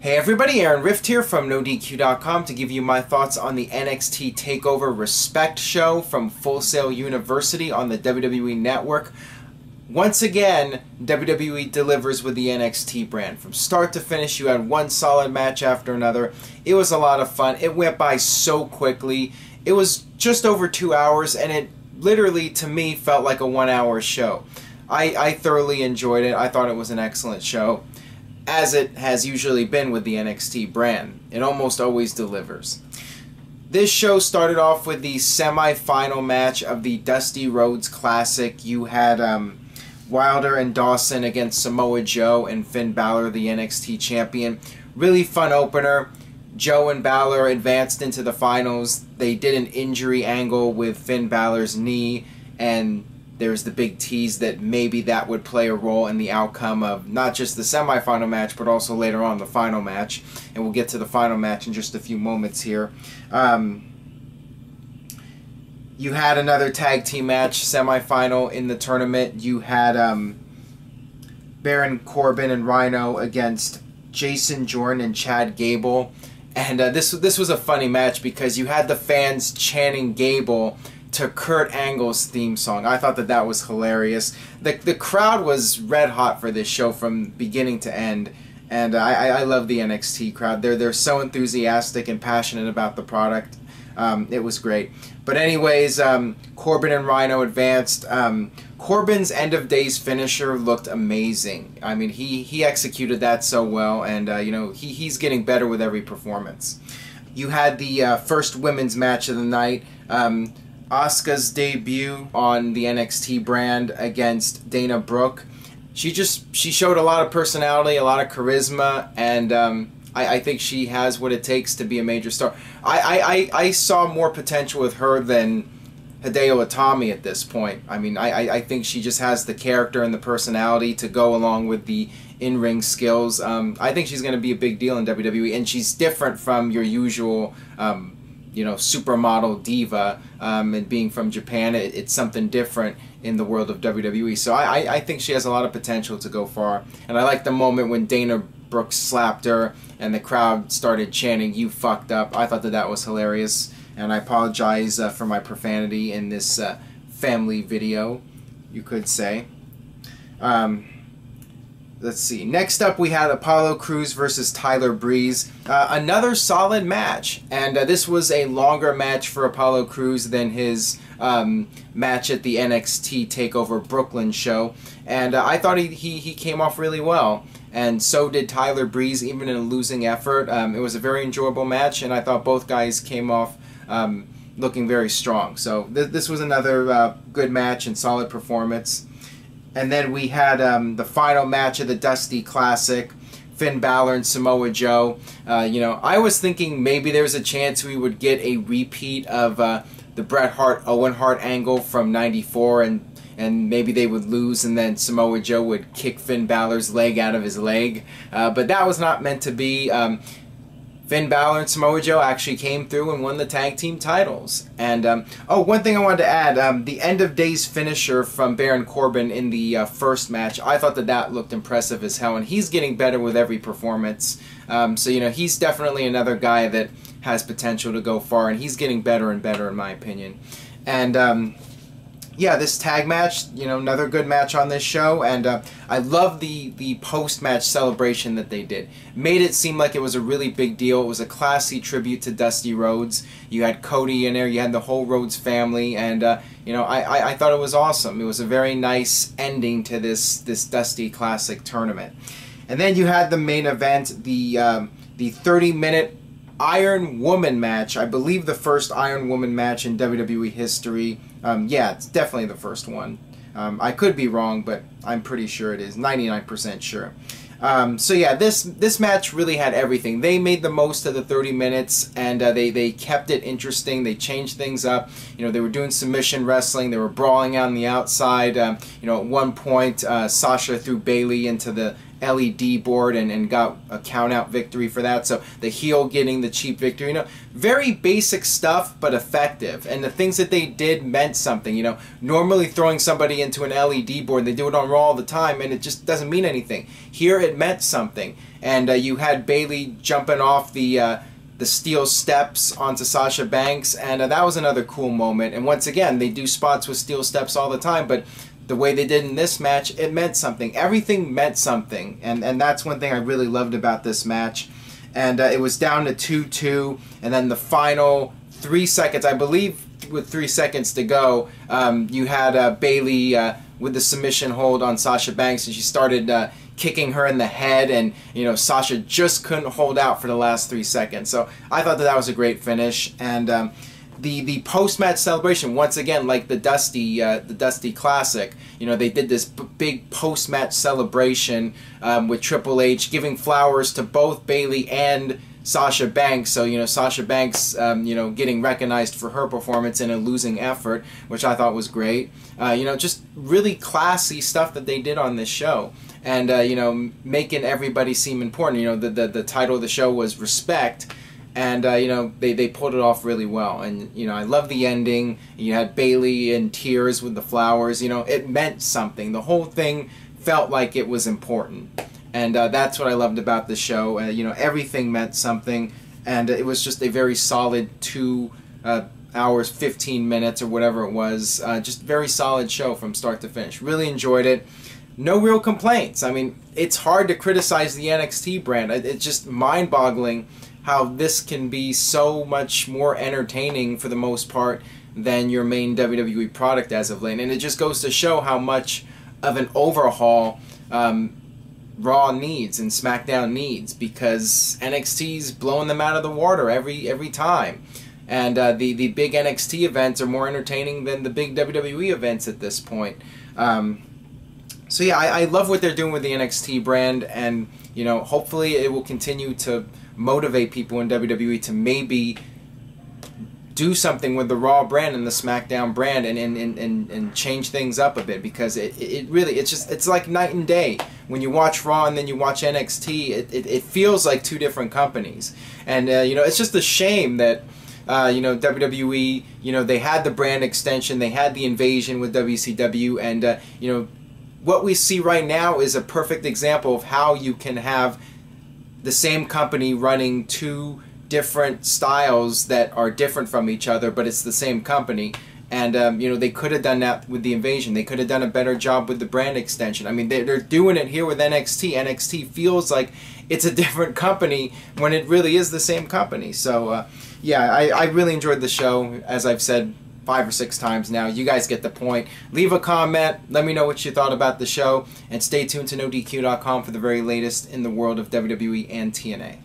Hey everybody, Aaron Rift here from NoDQ.com to give you my thoughts on the NXT Takeover Respect show from Full Sail University on the WWE Network. Once again, WWE delivers with the NXT brand. From start to finish, you had one solid match after another. It was a lot of fun. It went by so quickly. It was just over 2 hours, and it literally, to me, felt like a 1 hour show. I thoroughly enjoyed it. I thought it was an excellent show, as it has usually been with the NXT brand. It almost always delivers. This show started off with the semi-final match of the Dusty Rhodes Classic. You had Wilder and Dawson against Samoa Joe and Finn Balor, the NXT champion. Really fun opener. Joe and Balor advanced into the finals. They did an injury angle with Finn Balor's knee, and there's the big tease that maybe that would play a role in the outcome of not just the semifinal match, but also later on the final match. And we'll get to the final match in just a few moments here. You had another tag team match, semifinal in the tournament. You had Baron Corbin and Rhino against Jason Jordan and Chad Gable. And this was a funny match because you had the fans chanting Gable to Kurt Angle's theme song. I thought that was hilarious. The crowd was red hot for this show from beginning to end, and I love the NXT crowd. They're so enthusiastic and passionate about the product. It was great. But anyways, Corbin and Rhino advanced. Corbin's end of days finisher looked amazing. I mean, he executed that so well, and you know, he's getting better with every performance. You had the first women's match of the night. Asuka's debut on the NXT brand against Dana Brooke. She showed a lot of personality, a lot of charisma, and I think she has what it takes to be a major star. I saw more potential with her than Hideo Itami at this point. I mean, I think she just has the character and the personality to go along with the in-ring skills. I think she's going to be a big deal in WWE, and she's different from your usual you know, supermodel diva, and being from Japan, it's something different in the world of WWE. So I think she has a lot of potential to go far. And I like the moment when Dana Brooke slapped her and the crowd started chanting, "You fucked up." I thought that was hilarious. And I apologize for my profanity in this family video, you could say. Let's see. Next up, we had Apollo Crews versus Tyler Breeze. Another solid match, and this was a longer match for Apollo Crews than his match at the NXT Takeover Brooklyn show. And I thought he came off really well, and so did Tyler Breeze, even in a losing effort. It was a very enjoyable match, and I thought both guys came off looking very strong. So this was another good match and solid performance. And then we had the final match of the Dusty Classic, Finn Balor and Samoa Joe. You know, I was thinking maybe there's a chance we would get a repeat of the Bret Hart-Owen Hart angle from '94, and maybe they would lose and then Samoa Joe would kick Finn Balor's leg out of his leg. But that was not meant to be. Finn Balor and Samoa Joe actually came through and won the tag team titles. And, oh, one thing I wanted to add, the end of days finisher from Baron Corbin in the first match, I thought that looked impressive as hell, and he's getting better with every performance. So, you know, he's definitely another guy that has potential to go far, and he's getting better and better in my opinion. And, yeah, this tag match, you know, another good match on this show, and I love the post-match celebration that they did. Made it seem like it was a really big deal. It was a classy tribute to Dusty Rhodes. You had Cody in there, you had the whole Rhodes family, and you know, I thought it was awesome. It was a very nice ending to this Dusty Classic tournament. And then you had the main event, the 30-minute Iron Woman match. I believe the first Iron Woman match in WWE history. Yeah, it's definitely the first one. I could be wrong, but I'm pretty sure it is. 99% sure. So yeah, this match really had everything. They made the most of the 30 minutes, and they kept it interesting. They changed things up. You know, they were doing submission wrestling. They were brawling on the outside. You know, at one point, Sasha threw Bayley into the LED board and got a count-out victory for that. So the heel getting the cheap victory. You know, very basic stuff, but effective. And the things that they did meant something. You know, normally throwing somebody into an LED board, they do it on Raw all the time, and it just doesn't mean anything. Here it meant something. and you had Bayley jumping off the steel steps onto Sasha Banks, and that was another cool moment. And once again, they do spots with steel steps all the time, but the way they did in this match, it meant something. Everything meant something, and that's one thing I really loved about this match. And it was down to 2-2, and then the final 3 seconds, I believe with 3 seconds to go, you had Bayley with the submission hold on Sasha Banks, and she started kicking her in the head, and Sasha just couldn't hold out for the last 3 seconds. So I thought that was a great finish. And the post-match celebration, once again, like the Dusty Classic, they did this big post-match celebration with Triple H giving flowers to both Bayley and Sasha Banks. So Sasha Banks getting recognized for her performance in a losing effort, which I thought was great. Just really classy stuff that they did on this show, and making everybody seem important. The title of the show was Respect. And they pulled it off really well, and I love the ending. You had Bayley in tears with the flowers. It meant something. The whole thing felt like it was important, and that's what I loved about the show. Everything meant something, and it was just a very solid 2 hours 15 minutes or whatever it was. Just very solid show from start to finish. Really enjoyed it. No real complaints. I mean, it's hard to criticize the NXT brand. It's just mind-boggling how this can be so much more entertaining for the most part than your main WWE product as of late. And it just goes to show how much of an overhaul Raw needs and SmackDown needs, because NXT's blowing them out of the water every time. And the big NXT events are more entertaining than the big WWE events at this point. So yeah, I love what they're doing with the NXT brand, and hopefully it will continue to motivate people in WWE to maybe do something with the Raw brand and the SmackDown brand, and change things up a bit, because it really, it's like night and day. When you watch Raw and then you watch NXT, it feels like two different companies. And it's just a shame that WWE, they had the brand extension, they had the invasion with WCW, and what we see right now is a perfect example of how you can have the same company running two different styles that are different from each other, but it's the same company. And they could have done that with the invasion. They could have done a better job with the brand extension. I mean, they're doing it here with NXT. NXT feels like it's a different company when it really is the same company. So yeah, I really enjoyed the show, as I've said 5 or 6 times now. You guys get the point. Leave a comment. Let me know what you thought about the show. And stay tuned to NoDQ.com for the very latest in the world of WWE and TNA.